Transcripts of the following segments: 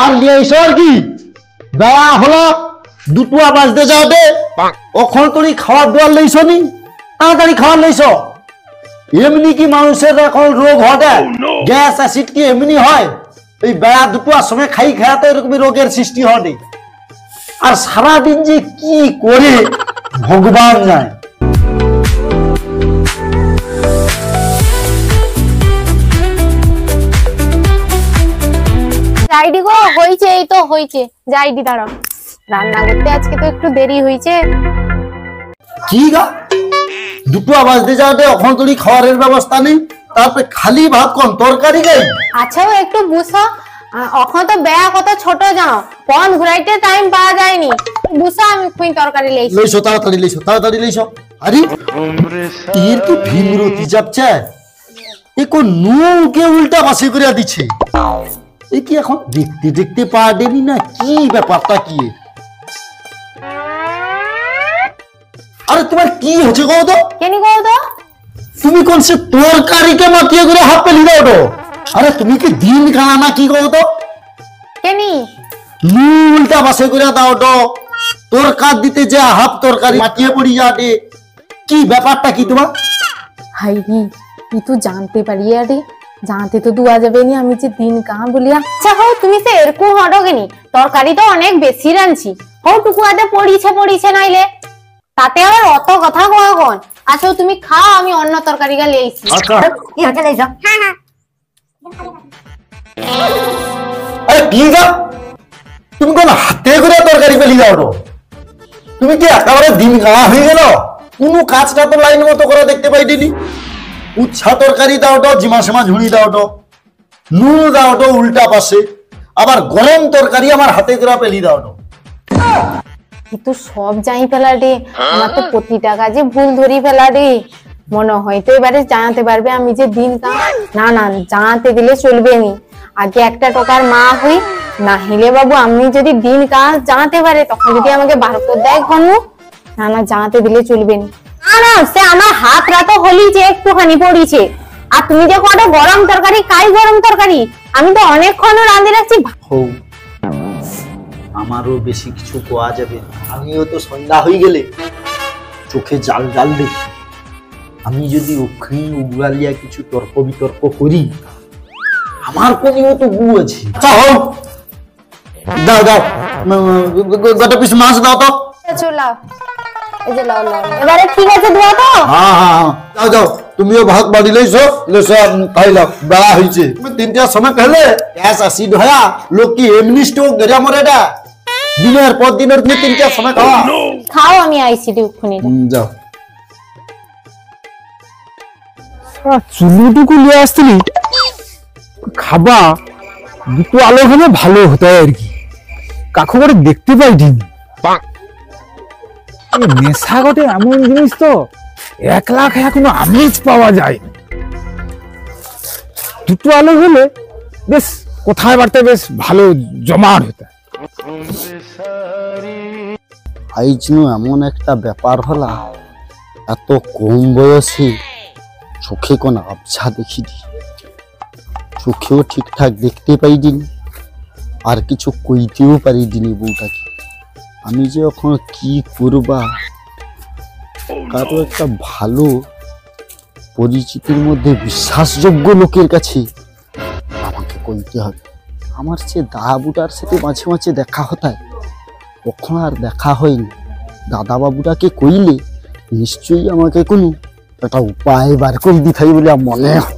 খাবার নিয়ে এসো আর কি বেলা হলো দুপুয়া বাজতে যাওয়াতে ওখান তোর খাবার দেওয়ার লইছ নি তাড়াতাড়ি খাবার লইছ এমনি কি মানুষের এখন রোগ ঘটে গ্যাস অ্যাসিড কি এমনি হয় এই বেলা দুপুয়ার সময় খাই খাওয়াতে এরকমই রোগের সৃষ্টি হয় আর সারাদিন যে কি করে ভগবান জানে যাইডি গো হইছে এই তো হইছে যাইডি দাঁড়াও রান্না করতে আজকে তো একটু দেরি হইছে কি গা দুটো বাজতে যাওয়াতে এখন তোরই খাবারের ব্যবস্থা নেই তারপরে খালি ভাত কোন তরকারি গাই আচ্ছা একটু বুঝো এখন তো বেয়া কত ছোট যাও কোন ঘুরাইতে টাইম পাওয়া যায়নি বুঝো আমি খুই তরকারি লইছো তাড়াতাড়ি লইছো আরে তীর কি ভীমরতি যাচ্ছে এ কোন নুকে উল্টা বাসি করে দিচ্ছে এ কি এখন দেখতে দেখতে পারেনি না কি ব্যাপারটা কি আরে তোমার কি হচ্ছে কও তো কেনি কও তো তুমি কোন সে তরকারিকে মাটিয়ে করে হাত পেলি দাও তো আরে তুমি কি দিন খানা না কি কও তো কেনি উল্টা বাসে করে দাও তো তরকার দিতে যে হাফ তরকারি মাটিয়ে পড়ি যাবে কি ব্যাপারটা কি তোমার হাইরি তুই তো জানতে পারি আরে জানতে তো দুয়া যাবে নি আমি যে দিন কাম বলিয়া আচ্ছা হও তুমি তো এরকম হটগেনি তরকারি তো অনেক বেশি রাঁধছি হও টুকুয়াতে পড়িছে নাইলে তাতে আবার অত কথা কোয়া কোন আচ্ছা তুমি খাও আমি অন্য তরকারি গা লইছি আচ্ছা কি হচ্ছে লইছো হ্যাঁ হ্যাঁ আরে বিগা তুমি কোন হাতে করে তরকারি পেলি দাও তো তুমি কি একেবারে দিন গাওয়া হয়ে গেল কোনো কাজটা তো লাইন মতো করে দেখতে পাইনি উচ্ছা তরকারি দাও তো জিমা সেমা ঝুড়ি দাও তো নুন দাও তো উল্টা পাশে আবার গরম তরকারি আমার হাতে করে পেলি দাও তো কিন্তু সব যাই ফেলা রে আমার তো প্রতিটা কাজে ভুল ধরি ফেলা রে মনে হয়তো এবারে জানাতে পারবে আমি যে দিন কাম না না জানাতে দিলে চলবে নি আগে একটা টাকার মা হই না হিলে বাবু আমি যদি দিন কাজ জানাতে পারে তখন যদি আমাকে বার করে দেয় ঘন না না জানাতে দিলে চলবে নি না না সে আমার হাত রাতো হলি যে একটুখানি পড়িছে আর তুমি যে কটা গরম তরকারি কাই গরম তরকারি আমি তো অনেকক্ষণ রাঁধে রাখছি আমারও বেশি কিছু কোয়া যাবে আমিও তো সন্ধ্যা হয়ে গেলে চোখে জাল জাল দেখি আমি যদি ওখানে উগলালিয়া কিছু তর্ক বিতর্ক করি আমার কোনিও তো গু আছে দাও দাও গোটা পিস মাছ দাও তো চলো এই যে লাও লাও এবারে ঠিক আছে দাও তো হ্যাঁ হ্যাঁ দাও দাও তুমিও ভাগ বাড়ি লইছো খাই লাও বেলা হয়েছে তুমি 3টার সময় খেলে গ্যাস অ্যাসিড হয়া লোক কি এমনি স্ট্রোক গেরা মরেটা দিনের পর দিনের তুমি 3টার সময় খাওয়া খাও আমি আইসিডি উখনি যাও চুলুটুকু নিয়ে আসছিলি খাবা দুটো আলো হলে ভালো হতো আর কি কাকু করে দেখতে পাইনি নেশা গটে এমন জিনিস তো 1 লাখ এখনো আমেজ পাওয়া যায় দুটো আলো হলে বেশ কোথায় বাড়তে বেশ ভালো জমাট হতো আইজনু এমন একটা ব্যাপার হলা এত কম বয়সে চোখে কোন আবছা দেখিনি চোখেও ঠিকঠাক দেখতে পাইনি আর কিছু কইতেও পারিনি বউটাকে আমি যে এখন কি করবা কারো একটা ভালো পরিচিতির মধ্যে বিশ্বাসযোগ্য লোকের কাছে আমাকে কইতে হবে আমার সে দাদাবুটার সাথে মাঝে মাঝে দেখা হতায় কখন আর দেখা হয়নি দাদা বাবুটাকে কইলে নিশ্চয়ই আমাকে কোনো একটা উপায় বার করে দিতে হবে বলে মনে হয়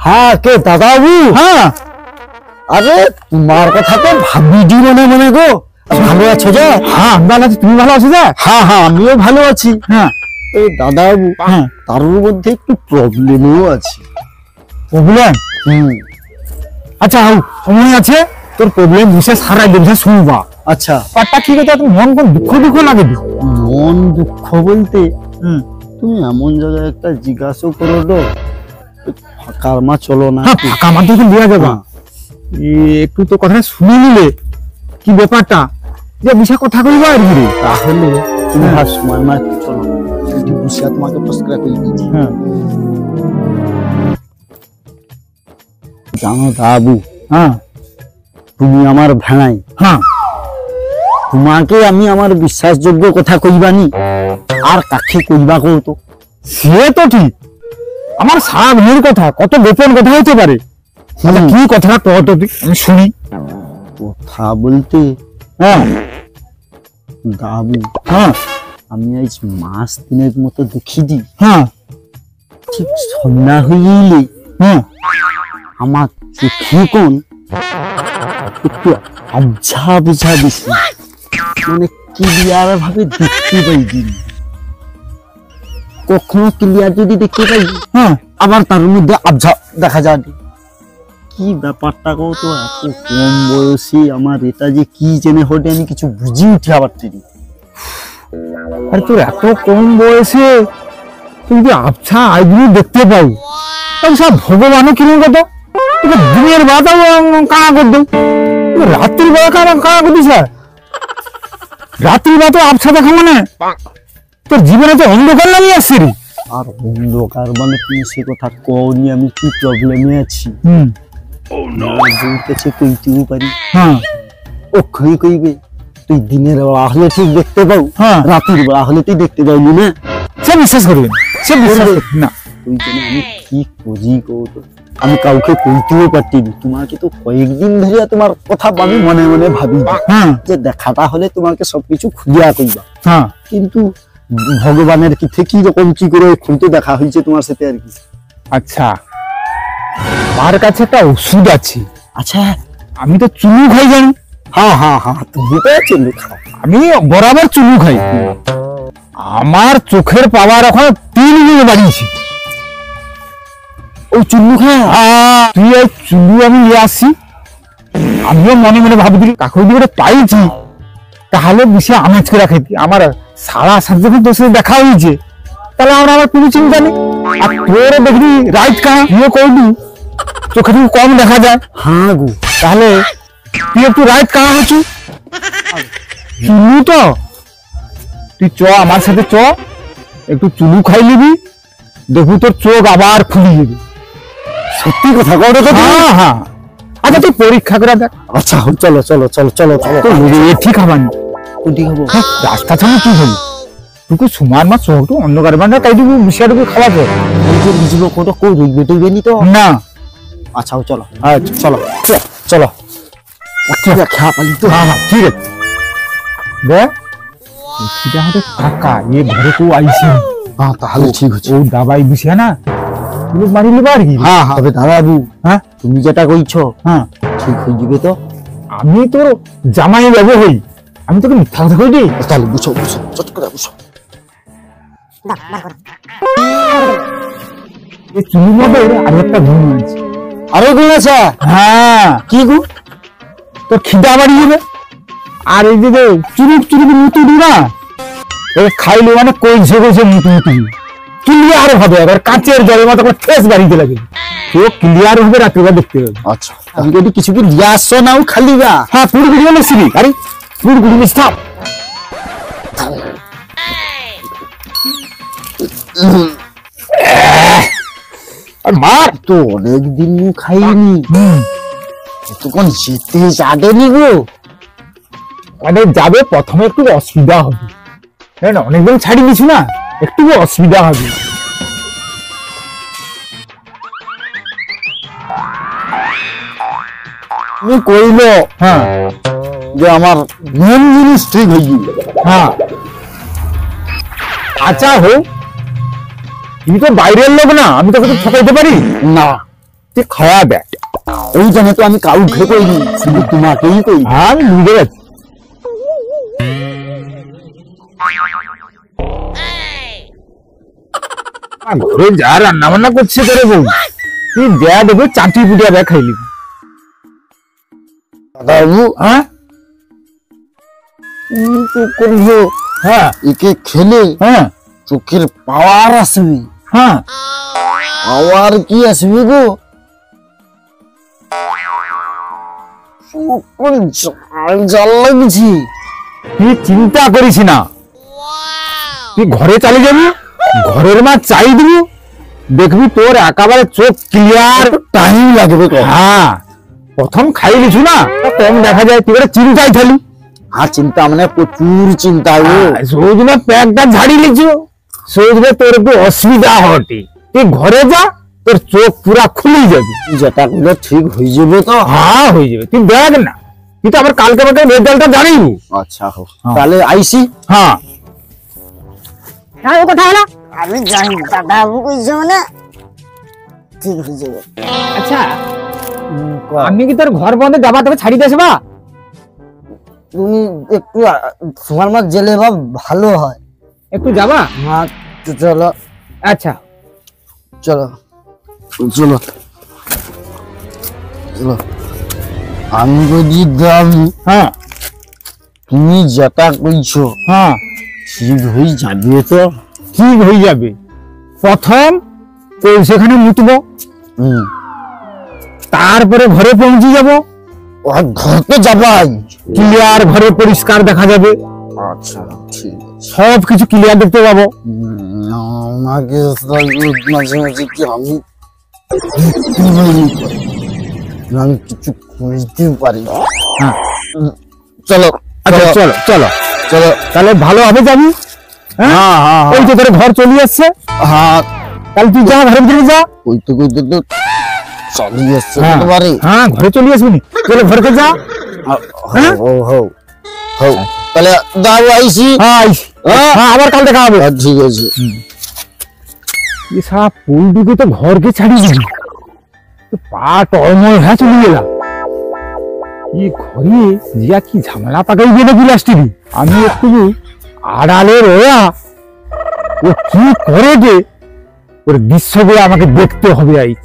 হ্যাঁ কে দাদা বাবু হ্যাঁ আরে তোমার কথা তো ভাবিনি মনে মনে গো ভালো আছো যা হ্যাঁ ভালো আছি তুমি ভালো আছো যা হ্যাঁ হ্যাঁ আমিও ভালো আছি হ্যাঁ এই দাদা বাবু হ্যাঁ তার মধ্যে একটু প্রবলেমও আছে প্রবলেম আচ্ছা সময় আছে তোর প্রবলেম বুঝে সারা দিন শুনবা আচ্ছা পাটটা ঠিক আছে তুমি মন কোন দুঃখ দুঃখ লাগে মন দুঃখ বলতে তুমি এমন জায়গায় একটা জিজ্ঞাসা করো তো ফাঁকার মা চলো না ফাঁকা মা তো দেওয়া যাবে একটু তো কথা শুনে নিলে কি ব্যাপারটা যে বিষয় কথা কইবা আর কি তাহলে তুমি সময় মা চলো এটি বসিয়া তোমাকে প্রশ্ন করে দিচ্ছি। হ্যাঁ জানো দাবু, হ্যাঁ তুমি আমার ভেড়াই, হ্যাঁ তোমাকে আমি আমার বিশ্বাসযোগ্য কথা কইবানি, আর কাকে কইবা কও তো? সে তো ঠিক, আমার সারা ভেড়ির কথা কত গোপন কথা হতে পারে। আচ্ছা, কি কথাটা কত তুই, আমি শুনি। কথা বলতে হ্যাঁ দাবু, হ্যাঁ আমি আজ মাস দিনের মতো দেখিদি, হ্যাঁ ঠিক সন্ধ্যা হইলে হ্যাঁ আমার চোখে কোন একটু আবঝা বুঝা দিছি, মানে ক্লিয়ার ভাবে দেখতে পাইনি। কখনো ক্লিয়ার যদি দেখতে পাই, হ্যাঁ আবার তার মধ্যে আবঝা দেখা যায়। কি ব্যাপারটা কও তো, এত কম বয়সী আমার এটা যে কি জেনে হটে আমি কিছু বুঝি উঠি আবার তিনি। আরে তোর এত কম বয়সে তুই যদি আবছা আইগুলো দেখতে পাই, তাহলে সব ভগবানও কিরম কত তোকে দিনের বেলা কানা করে দেব, রাত্রির বেলা কানা করবি স্যার? রাত্রির বেলা তো আবছা দেখা মানে তোর জীবনে তো অন্ধকার নামিয়ে আসছে রে। আর অন্ধকার মানে তুমি সে কথা কওনি, আমি কি প্রবলেমে আছি। কাছে কইতেও পারি, হ্যাঁ ওখানে কইবে তুই দিনের বেলা হলে ঠিক দেখতে পাও, হ্যাঁ রাতের বেলা হলে তুই দেখতে পাইনি না। সে বিশ্বাস করবে না, সে বিশ্বাস করবে না। ওই জন্য আমি কি খুঁজি কও তো, আমি কাউকে কইতেও পারতিনি। তোমাকে তো কয়েকদিন ধরে তোমার কথা আমি মনে মনে ভাবি হ্যাঁ যে দেখাটা হলে তোমাকে সবকিছু খুঁজিয়া কইবা, হ্যাঁ কিন্তু ভগবানের কি থেকে রকম কি করে খুঁজতে দেখা হয়েছে তোমার সাথে আর কি। আচ্ছা, আমার কাছে একটা ওষুধ আছে। আচ্ছা, আমি তো চুলু খাই জানি। হ্যাঁ হ্যাঁ হ্যাঁ, তুমি তো চিনি খাও। আমি বরাবর চুলু খাই। আমার চোখের পাওয়ার এখন 3 গুণ বাড়িয়েছি। ওই চুল্লু খা, তুই এই চুলু আমি নিয়ে আসছি। আমিও মনে মনে ভাবছিলি কাকুর দিকে পাইছি, তাহলে বেশি আমেজ করে রাখি। আমার সারা সাত যখন তোর সাথে দেখা হয়েছে, তাহলে আমার কোনো চিন্তা নেই। আর তোর দেখবি রাইট কানা তুইও করবি, চোখে একটু কম দেখা যায়। হ্যাঁ গো, তাহলে তুই একটু রাইট কানা হচ্ছু চুলু তো। তুই চ আমার সাথে চ, একটু চুলু খাই নিবি, দেখবি তোর চোখ আবার খুলে যাবে। সত্যি কথা কও তো। হ্যাঁ হ্যাঁ, আচ্ছা তুই পরীক্ষা করে দেখ। আচ্ছা চলো চলো চলো চলো চলো, ঠিক হবানি কোনটি খাবো? রাস্তা ছাড়া কি হবি? তুই সুমার মা চোখটু অন্ধকার বান্ধা তাই তুই বিষয়টুকু খাওয়াবো বুঝবো কোনটা কই রইবে টইবে নি তো না। আচ্ছা চলো, আচ্ছা চলো চলো, খাওয়া পালি তো। হ্যাঁ হ্যাঁ ঠিক আছে। দেখ হাতে টাকা এ ঘরে কেউ আইসি, হ্যাঁ তাহলে ঠিক হচ্ছে। ও দাবাই বিষয় না তুই মারি লিবা আর কি। হ্যাঁ হ্যাঁ, তবে দাদাবু, হ্যাঁ তুমি যেটা কইছো হ্যাঁ ঠিক হয়ে যাবে তো। আমি তোর জামাই বাবু হই, আমি তোকে মিথ্যা কথা কই দিই? তাহলে বুঝো বুঝো, চট করে বুঝো। এই চুলির মধ্যে আরো একটা গুণ আছে। আরো গুণ আছে? হ্যাঁ, কি গুণ? তোর খিদা বাড়ি যাবে। আর এই যে চুরুক চুরুক মুতু দি না, খাইলে মানে কইছে কইছে মুতু মুতু ক্লিয়ার হবে। আবার কাচের জলের মতো করে ঠেস বাড়িতে লাগে, কেউ ক্লিয়ার হবে, রাত্রিবেলা দেখতে হবে। আচ্ছা, আমি যদি কিছু কি দিয়ে আসছো নাও খালি গা? হ্যাঁ পুরো গুড়ি মিশিবি। আরে পুরো গুড়ি মিশাও। আর মার তো অনেকদিন খাইনি, তখন যেতে যাবেনি গো। মানে যাবে, প্রথমে একটু অসুবিধা হবে, না অনেকদিন ছাড়ি দিছি না, একটু অসুবিধা হবে। তুমি কইলো হ্যাঁ যে আমার মেন জিনিস ঠিক হয়ে যাবে। হ্যাঁ আচ্ছা হোক, তুমি তো বাইরের লোক না, আমি তোকে তো ঠকাইতে পারি না, তুই খাওয়া দেখ। ওই জন্য তো আমি কাউকে কইনি, শুধু তোমাকেই কই। হ্যাঁ আমি বুঝে গেছি। ঘরে যা রান্না বান্না করছে তোরে বউ, তুই যা দেখবে চাটি পুটিয়া ব্যাগ খাইলি। দাদাবু, হ্যাঁ তো করবো, হ্যাঁ একে খেলে হ্যাঁ চোখের পাওয়ার আসবে। হ্যাঁ পাওয়ার কি আসবে গো? জাল জাল লাগছে। তুই চিন্তা করিস না, তুই ঘরে চলে যাবি, ঘরের মাছ চাই দিবি, দেখবি তোর একেবারে চোখ ক্লিয়ার। টাইম লাগবে তো। হ্যাঁ, প্রথম খাই লিছু না, কম দেখা যায় তুই চিন্তায় থালি। আর চিন্তা মানে প্রচুর চিন্তা গো। সৌদিনে প্যাকটা ঝাড়ি লিছু, সৌদিনে তোর একটু অসুবিধা হটে। তুই ঘরে যা, তোর চোখ পুরা খুলে যাবে। যেটা করলে ঠিক হয়ে যাবে তো। হ্যাঁ হয়ে যাবে, তুই দেখ না, তুই তো আবার কালকে আমাকে রেজাল্টটা জানিব। আচ্ছা হোক, তাহলে আইসি। হ্যাঁ কোথায় হলো? আমি জানি দাদাবাবু কইছে মানে ঠিক হয়ে যাবে। আচ্ছা, আমি কি তোর ঘর বন্ধে যাবা, তোকে ছাড়ি দেস বা? তুমি একটু তোমার মা জেলে বা ভালো হয়। একটু যাবা? হ্যাঁ তো চলো। আচ্ছা চলো চলো চলো। আমি যদি দামি, হ্যাঁ তুমি যেটা কইছো হ্যাঁ ঠিক হয়ে যাবে তো। ঠিক হয়ে যাবে। প্রথম তোর সেখানে মুতবো, তারপরে ঘরে পৌঁছে যাব। আর ঘর তো যাবাই। ক্লিয়ার, ঘরে পরিষ্কার দেখা যাবে, আচ্ছা ঠিক আছে। সব কিছু ক্লিয়ার দেখতে পাবো। আমাকে মাঝে মাঝে কি আমি আমি কিছু বুঝতে পারি না। হ্যাঁ চলো আচ্ছা, চলো চলো চলো। তাহলে ভালো হবে যাবি। হ্যাঁ হ্যাঁ হ্যাঁ ওই তো তোর ঘর চলে আসছে, হ্যাঁ, তাহলে তুই যা, ঘরের ভিতরে যা। কইতে কইতে তো চালিয়ে আসছে হ্যাঁ পারে। হ্যাঁ, ঘরে চলে আসবি, চলো ঘরকে যা। হ্যাঁ? হো হো হো, তাহলে দাও আইসি। হ্যাঁ আইস। হ্যাঁ। হ্যাঁ, আবার কাল দেখা হবে। ঠিক আছে। এ সারা পুলটুকে তো ঘরকে ছাড়িয়ে দিবি, পা টলমল হ্যাঁ চলে গেলাম। এই ঘরে জিয়া কি ঝামেলা পাকাই গেলে বিলাসটি। আমি একটু আড়ালে রয়া ও কি করে যে ওর দৃশ্যগুলো আমাকে দেখতে হবে। আইচ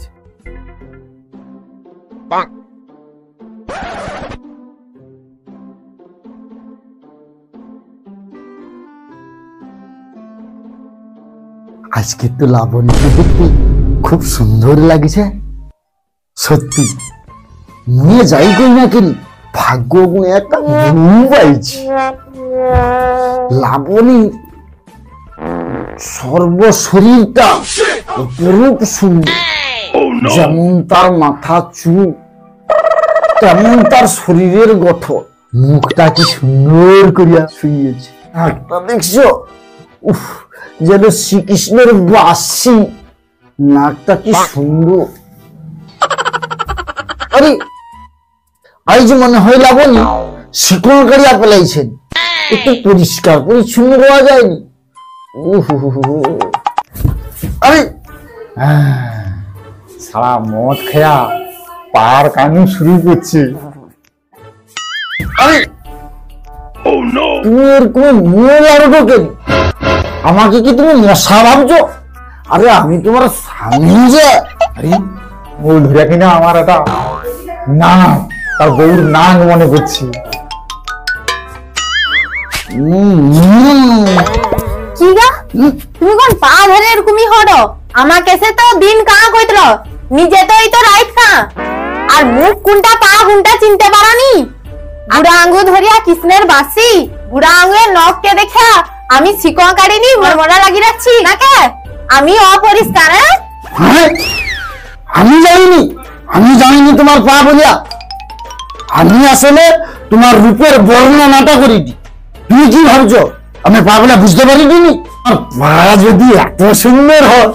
আজকে তো লাবণ্য দেখতে খুব সুন্দর লাগছে সত্যি। নিয়ে যাই কই না কেন, ভাগ্য গুণে একটা বউ পাইছি। লাবণী সর্বশরীরটা অপরূপ সুন্দর, যেমন তার মাথা চুল তেমন তার শরীরের গঠন। মুখটা কি সুন্দর করিয়া শুইয়েছে। হাতটা দেখছো, উফ, যেন শ্রীকৃষ্ণের বাসি। নাকটা কি সুন্দর। আরে আজ মনে হয় লাবণী শিকল কাড়িয়া পেলাইছেন, একটু পরিষ্কার পরিচ্ছন্ন হওয়া যায়নি। আরে সারা মদ খেয়া পার কানু শুরু করছে। আরে তুমি এর কোনো মূল আরো কেন? আমাকে কি তুমি মশা ভাবছো? আরে আমি তোমার স্বামী যে। আরে ও ধরে কিনা আমার একটা না, তার বউর নাক মনে করছি। কি গা, তুমি কোন পা ধরে এরকমই হড়ো? আমাকে সে তো দিন কাঁ কইতল, নিজে তো এই তো রাইত কাঁ। আর মুখ কোনটা পা কোনটা চিনতে পারনি। বুড়া আঙ্গুল ধরিয়া কৃষ্ণের বাসি, বুড়া আঙ্গুলের নখকে দেখা আমি শিকোয়া কাটিনি মরমরা লাগি রাখছি নাকে। আমি অপরিষ্কার। হ্যাঁ, আমি জানিনি তোমার পা বলিয়া। আমি আসলে তোমার রূপের বর্ণনাটা করি। তুমি কি ভাবছো আমি পা বলে বুঝতে পারিনি? আমার পা যদি এত সুন্দর হয়,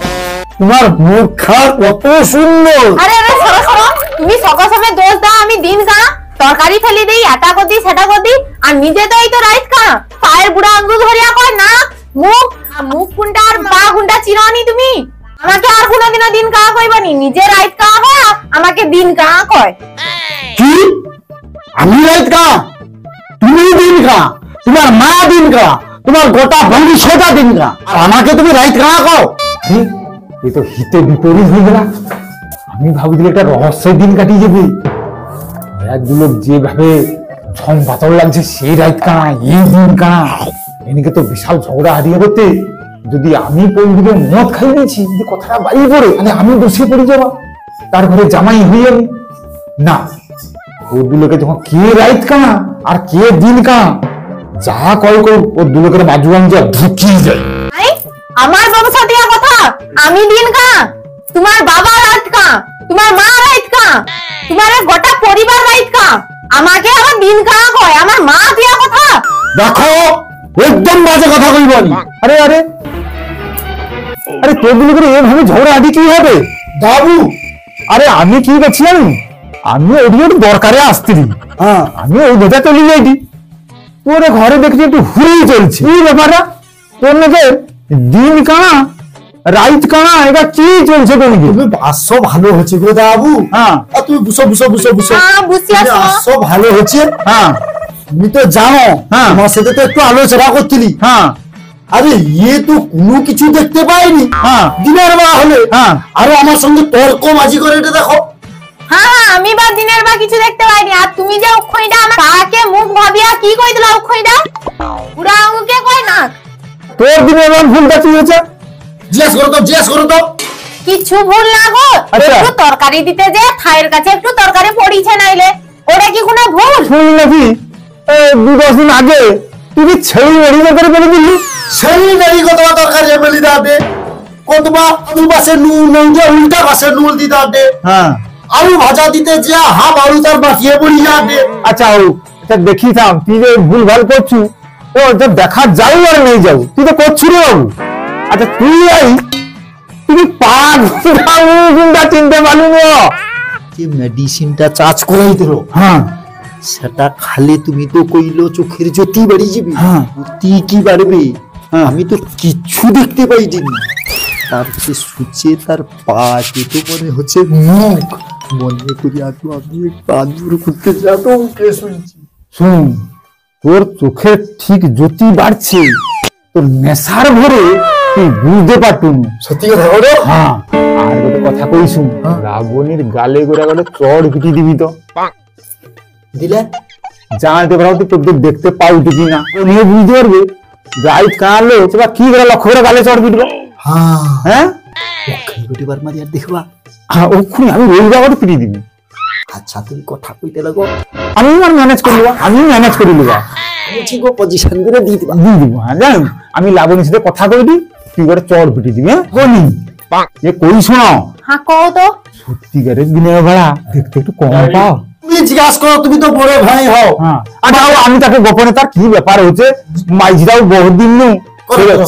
তোমার মুখা কত সুন্দর। আরে আরে সরো সরো, তুমি সকাল সকাল দোষ দাও আমি দিন কাঁ। তরকারি ফেলি দেই, এটা করদি সেটা করদি, আর নিজে তো এই তো রাইত কাঁ। পায়ের বুড়া আঙ্গুল ধরিয়া কয় না মুখ, মুখ কোনটা আর পা কোনটা চিনানি তুমি। আমাকে আর কোনোদিনও দিন কাঁ কইবানি, নিজে রাইত কাঁ হয় আমাকে দিন কাঁ কয়। কি আমি রাইত কা, তুমি দিন কা, তোমার মা দিন কা, তোমার গোটা বন্ধু ছোটা দিন কা, আর আমাকে তুমি রাইত কা কও? এই তো হিতে বিপরীত হয়ে গেল। আমি ভাবছিলাম একটা রহস্যের দিন কাটিয়ে যাবে। একগুলো যেভাবে ছম পাতর লাগছে, সেই রাত কানা এই দিন কানা, এদিকে তো বিশাল ঝগড়া হারিয়ে করতে। যদি আমি পরিদিকে মদ খাই দিয়েছি, যদি কথাটা বাড়ি পড়ে মানে আমি বসে পড়ে যাবা, তার ঘরে জামাই হয়ে যাবে না। ওর দুলোকে যখন কে রাত কানা আর কে দিন কানা, যা কয় কর ওর দুলোকের বাজুয়ান যা ঢুকিয়ে যায়। আই আমার ব্যবসা দেওয়া কথা আমি দিন কা, তোমার বাবা রাত কা, তোমার মা রাত কা, তোমার গোটা পরিবার রাত কা, আমাকে আবার দিন কা কয়, আমার মা দেওয়া কথা। দেখো একদম বাজে কথা কইব না। আরে আরে আরে তোগুলো করে এভাবে ঝগড়াঝাটি কি হবে বাবু? আরে আমি কি করছিলাম, আমি ওর দরকারে আসতেছি, হ্যাঁ আমি ওই ভেজা চলে যাইছি, তোর ঘরে দেখছি একটু হুড়েই চলছে। এই ব্যাপারটা তোর নাকি দিন কানা রাইত কানা, এটা কি চলছে তুমি? তুমি আসছো ভালো হচ্ছে গো বাবু। হ্যাঁ আর তুমি বুঝো বুঝো বুঝো বুঝো, হ্যাঁ বুঝি তুমি আসো। আসছো ভালো হচ্ছে। হ্যাঁ তুমি তো জানো হ্যাঁ। আমার সাথে তো একটু আলোচনা করছিলি। হ্যাঁ আরে ইয়ে তো কোনো কিছু দেখতে পাইনি হ্যাঁ দিনের বেলা হলে। হ্যাঁ। আরো আমার সঙ্গে তর্ক মাঝি করে এটা দেখো। হ্যাঁ আমি বা দিনের বা কিছু দেখতে পাইনি, আর তুমি যে অক্ষয়টা আমার তাকে মুখ ভাবিয়া কি কই দিলা অক্ষয়টা, পুরা ওকে কই না। তোর দিনে এমন ভুলটা কি হয়েছে? জিজ্ঞেস করো তো, জিজ্ঞেস করো তো। কিছু ভুল না গো, আচ্ছা। একটু তরকারি দিতে যে থায়ের কাছে একটু তরকারি পড়িছে নাইলে, ওটা কি কোনো ভুল? শুনলি নাকি 2-10 দিন আগে তুই ছেড়ে বেরিয়ে করে বলে দিলি। সেই নেই কতবা তরকারি এমএলই দাবে, কতবা আলু বাসে নুন নঙ্গে উল্টা বাসে নুন দি দাবে, হ্যাঁ আলু ভাজা দিতে যা হাফ আলু তার বাকিয়ে পড়ি যাবে। আচ্ছা ও এটা দেখি থাম, তুই যে ভুল ভাল করছু ও তো দেখা যাও আর নেই যাও, তুই তো করছু রে বাবু। আচ্ছা তুই তুমি পাগলা চিনতে পারলি না? যে মেডিসিনটা চার্জ করাই দিল হ্যাঁ সেটা খালি তুমি তো কইলো চোখের জ্যোতি বাড়ি যাবি, হ্যাঁ। জ্যোতি কি বাড়বে? আমি তো কিচ্ছু দেখতে পাইনি। তার যে সূচে তার পা তো মনে হচ্ছে মুখ, মনে করি আমি পাঁচুর করতে যাবো কে শুনছি। শুন, তোর চোখে ঠিক জ্যোতি বাড়ছে, তোর নেশার ভরে তুই বুঝতে পারতুন। সত্যি কথা বলো। হ্যাঁ আর ଗୋଟେ কথা কই শুন, রাবণীর গালে গোড়া গেলে চড় পিটি দিবি তো দিলে জানতে পারো তুই তোদের দেখতে পাও কি না, নিয়ে বুঝতে পারবে যাই কালো সেটা কি করে লক্ষ্য করে গালে চড় পিটবো। হ্যাঁ হ্যাঁ গোটিবার মারি আর দেখবা। ওখানে আমি রোজ যাবার পিটি দিবি। আচ্ছা তুমি কথা কইতে লাগো, আমি আর ম্যানেজ করে লিবা, আমি ম্যানেজ করে লিবা, ঠিক পজিশন করে দিয়ে দিবা। দিয়ে দিব। হ্যাঁ জান আমি লাবণীর সাথে কথা কই দি, তুই করে চড় পিটি দিবি। হ্যাঁ বলি এ কই শোনো, হ্যাঁ কও তো। সত্যিকারের দিনের বেলা দেখতে একটু কম পাও। তুমি জিজ্ঞাসা করো, তুমি তো বড় ভাই হও। হ্যাঁ আচ্ছা আমি তাকে গোপনে তার কি ব্যাপার হচ্ছে, মাইজিরাও বহুদিন নু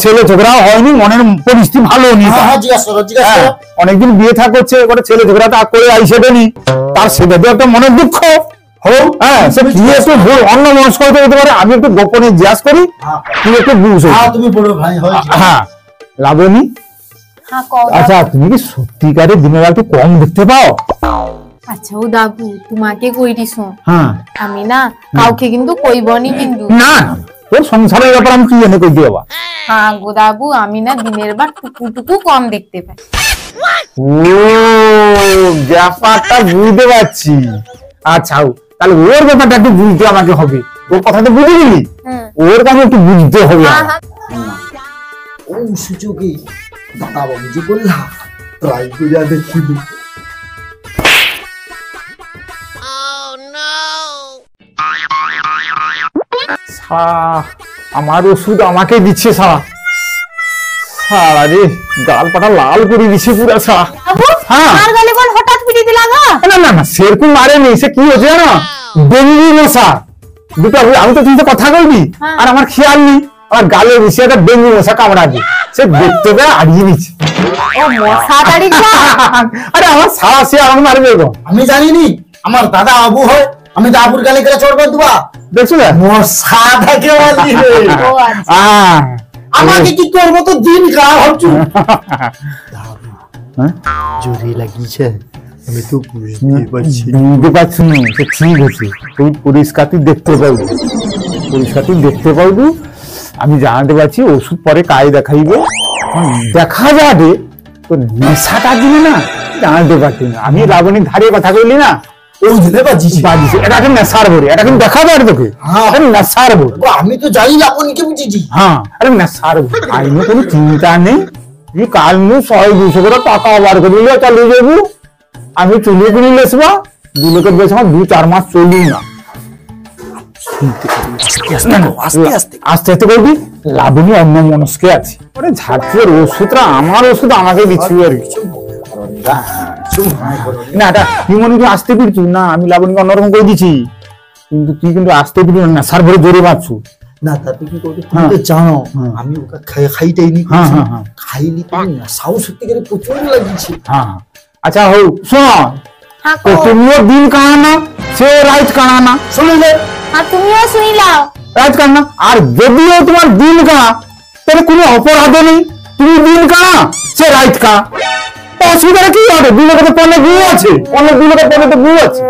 ছেলে ঝগড়াও হয়নি, মনের পরিস্থিতি ভালো নেই। হ্যাঁ হ্যাঁ জিজ্ঞাসা করো, জিজ্ঞাসা করো। অনেকদিন বিয়ে থাক হচ্ছে, এবারে ছেলে ঝগড়াটা করে আইসে দেনি, তার সেটা তো একটা মনের দুঃখ হোক। হ্যাঁ সে কি একটু ভুল অন্য মনস্ক হতে হতে পারে, আমি একটু গোপনে জিজ্ঞাসা করি, তুই একটু বুঝো। হ্যাঁ তুমি বড় ভাই হও। হ্যাঁ লাবণী, হ্যাঁ কও। আচ্ছা তুমি কি সত্যিকারের দিনের বেলা একটু কম দেখতে পাও? আচ্ছা ও দাবু তোমাকে কই দিছো, হ্যাঁ আমি না কাউকে কিন্তু কইবনি কিন্তু। না তোর সংসারের ব্যাপার আমি কি জানি কই দেবা। হ্যাঁ গো দাবু আমি না দিনের বার টুকু কম দেখতে পাই। ও ব্যাপারটা বুঝতে পারছি। আচ্ছা তাহলে ওর ব্যাপারটা একটু বুঝতে আমাকে হবে, ওর কথা তো বুঝে গেলি, ওর কাছে একটু বুঝতে হবে। হ্যাঁ হ্যাঁ ও সুযোগে দাদা বাবু যে বললা ট্রাই করে দেখিবি। আমার ওষুধ আমাকে দিচ্ছে সারা, সারা রে গাল পাটা লাল করে দিচ্ছে পুরা সারা। বাবু হ্যাঁ। আর গালে বল হঠাৎ পিটি দিলা গো। না না না সেরকম মারেনি, সে কি হচ্ছে জানো, ডেঙ্গি মশা দুটো। আমি তো তুমি কথা কইনি আর আমার খেয়াল নেই, আমার গালে বেশি একটা ডেঙ্গি মশা কামড়াবে, সে দেখতে পেয়ে আড়িয়ে নিচ্ছে। ও মশা দাঁড়িয়েছে। আরে আমার সারা সে আমাকে মারবে গো। আমি জানিনি আমার দাদা আবু হয়, আমি তো আবুর গালে করে চড়বে দুবা দেখছো না মশা থাকে বলি রে। ও আচ্ছা। আমাকে কি তোর মতো দিন খারাপ হচ্ছে। হ্যাঁ? জোরে লাগিয়েছে আমি তো বুঝতে পারছি। বুঝতে পারছি না, সে ঠিক আছে, তুমি পরিষ্কার দেখতে পাইবো, পরিষ্কার দেখতে পাইবো। আমি জানাতে পারছি ওষুধ পরে কাজ দেখাইবে, দেখা যাবে তো নেশাটা দিলে না জানাতে পারছি না। আমি লাবণীর ধারে কথা কইলি না, ওই দিলে বাজিছে বাজিছে, এটা একটা নেশার ভরে, এটা কিন্তু দেখা যাবে তোকে। হ্যাঁ। এটা নেশার ভরে। আমি তো জানি না আপনি কি বুঝেছি। হ্যাঁ আরে নেশার ভরে, আইনে কোনো চিন্তা নেই। তুই কাল নু 100-200 করে টাকা বার করে দিলে চালিয়ে যাবো, আমি চলিয়ে কিনে লেসবা, 2 লোকের বেশ আমার 2-4 মাস চলি না। আস্তে আস্তে করবি। লাবণী অন্য মনস্কে আছে, ওরে ঝাঁকির ওষুধটা আমার ওষুধ আমাকে দিচ্ছি আর কি। না এটা তুই মনে তুই আসতে পিড়ছু না, আমি লাবণীকে অন্যরকম করে দিচ্ছি, কিন্তু তুই কিন্তু আসতে পিড়ি না, সার ভরে জোরে বাঁচছু। না তারপরে কি করবে তুমি তো জানো আমি ওকে খাইটাইনি, খাইনি তুমি না সাউ সত্যিকারে প্রচুর লাগিয়েছে। হ্যাঁ আচ্ছা হোক শোন, हाँ তো को তুমিও দিন কানা সে রাইট কানা শুনলে, हाँ तुमियो सुनी लाओ। রাইট কানা। আর যদিও তোমার দিন কানা তাহলে কোনো অপরাধ নেই, তুমি দিন কানা সে রাইট কানা, অসুবিধা কি হবে? দুই লোকের পণ্যে বউ আছে, অনেক দুই লোকের পণ্যে তো বউ আছে,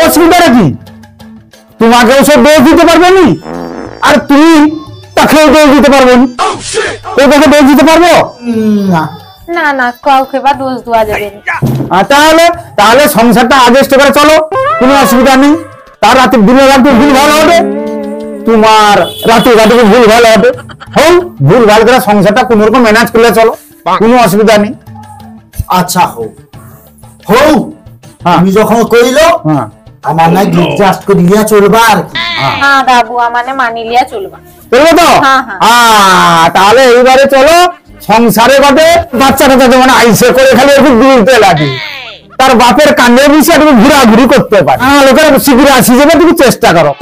অসুবিধাটা কি? তোমাকে ওসব দোষ দিতে পারবে নি, আর তুমি তাকেও দোষ দিতে পারবে নি, ওটাকে দোষ দিতে পারবো না না না কাউকে বা দোষ দেওয়া যাবে না। তাহলে তাহলে সংসারটা অ্যাডজাস্ট করে চলো, কোনো অসুবিধা নেই। তার রাতে দিনের রাতে ভুল ভালো হবে, তোমার রাতে রাতে ভুল ভালো হবে, হোক ভুল ভাল করে সংসারটা কোন রকম ম্যানেজ করলে চলো, কোনো অসুবিধা নেই। আচ্ছা হোক হোক, হ্যাঁ। তুমি যখন কইলো হ্যাঁ আমার না অ্যাডজাস্ট করে দিয়া চলবা আর কি। हाँ बाबू মানে মানি লিয়া চলবা। চলবে তো? হ্যাঁ, হ্যাঁ। তাহলে এইবারে চলো সংসারে বাদে বাচ্চাটা যেমন আইসে করে খালি একটু দূরতে লাগে, তার বাপের কান্ডে বিষয়ে তুমি ঘোরাঘুরি করতে পারো, লোকেরা শিবিরে আসি যাবে, তুমি চেষ্টা করো।